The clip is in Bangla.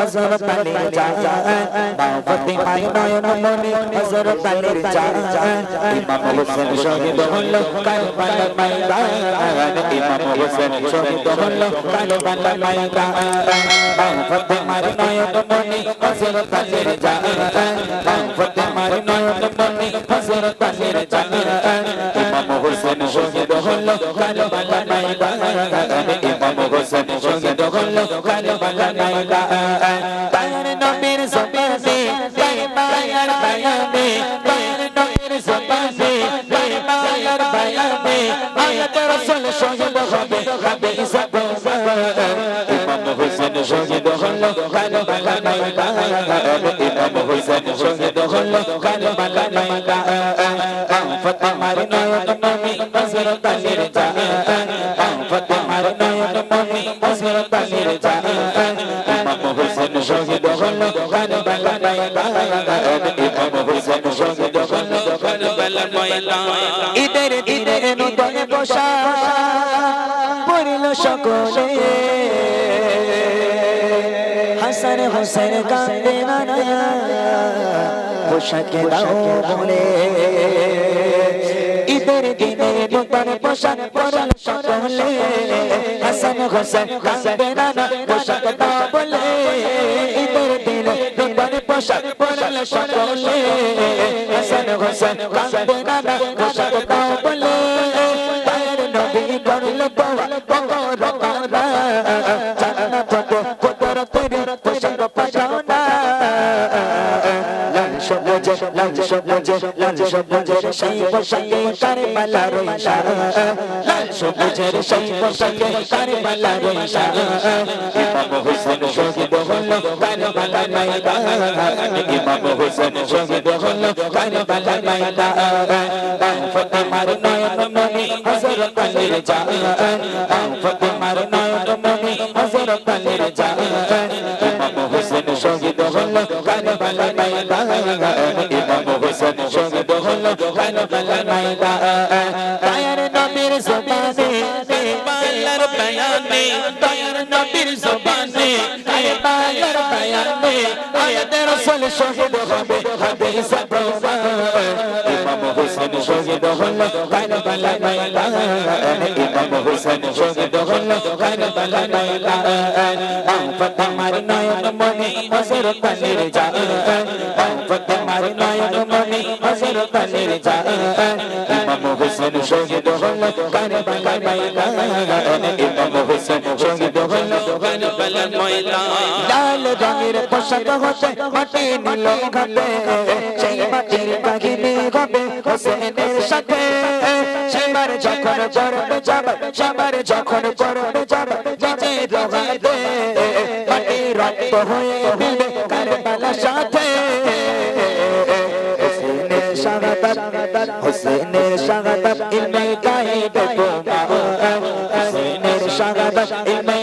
হযরত আলীর জান মা ফাতেমার নয়ন মনি হযরত আলীর জান ইমাম হোসেন শহীদ হলো কারবালার ময়দান ইমাম হোসেন শহীদ হলো কারবালার ময়দান মা ফাতেমার নয়ন মনি হযরত আলীর জান মা ফাতেমার নয়ন মনি হযরত আলীর জান ইমাম হোসেন শহীদ হলো কারবালার ময়দান ইমাম হোসেন শহীদ হলো কারবালার ময়দান তার নবীর জবানে পায়বার বায়ানে তার নবীর জবানে পায়বার বায়ানে আয়াত রাসূল শহীদ হবে হবে ইমাম হোসেন শহীদ হলো কারবালার ময়দান ইমাম হোসেন শহীদ হলো কারবালার ময়দান ফাতেমার নয়ন মনি হযরত আলীর জান ফাতেমার নয়ন মনি হযরত আলীর জান ইমাম হোসেন শহীদ হলো কারবালার ময়দান ইমাম হোসেন শহীদ হলো কারবালার ময়দান ঈদের দিনে নতুন পোশাক পরিল সকলে হাসান হোসেন কাঁদে না পোশাকে দাও বলে ঈদের দিনে নতুন পোশাক পরল সকলে হাসান হোসেন কাঁদে না পোশাক দাও বলে ঈদের দিনে নতুন পোশাক পরল সকলে হাসান হোসেন কাঁদে না পোশাক দাও বলে তার নবী করল দোয়া বকরা জান্নাত কদর তেরি পোশাক পাঠাও না লাল সবুজের সেই পোশাকে কারবালার ইশারা লাল সবুজের সেই পোশাকে কারবালার ইশারা ইমাম হোসেন শহীদ হলো কারবালার ময়দান ইমাম হোসেন শহীদ হলো কারবালার ময়দান ফাতেমার নয়ন মনি হযরত আলীর জান ফাতেমার নয়ন মনি হযরত আলীর জান ইমাম হোসেন শহীদ হলো কারবালার ময়দান ইমাম হোসেন শহীদ হলো কারবালার ময়দান তায়ার নবীর জবানে পায়বার বায়ানে তায়ার নবীর জবানে পায়বার বায়ানে আয়াত রাসূল শহীদ হবে হাদিস প্রমাণ ইমাম হোসেন শহীদ হলো কারবালার ময়দান ইমাম হোসেন শহীদ হলো কারবালার ময়দান ফাতেমার নয়ন মনি হযরত আলীর জান ফাতেমার নয়ন মনি হযরত আলীর জান ইমাম হোসেন শহীদ হলো কারবালার ময়দান ইমাম হোসেন শহীদ হলো কারবালার ময়দান লাল রঙের পোশাক হতে মাটি নীল ঘাটে সেই মাটির কাহিনী হবে হোসেনের সাথে সেবার যখন পড়বে যাবে সবার যখন পড়বে যাবে নিজে রোগাতে মাটি রক্ত হয়ে মিলবে কারবালার সাথে হোসেনের শাহাদাত ইলমে গায়েবে বোমা হোসেনের শাহাদাত ইলমে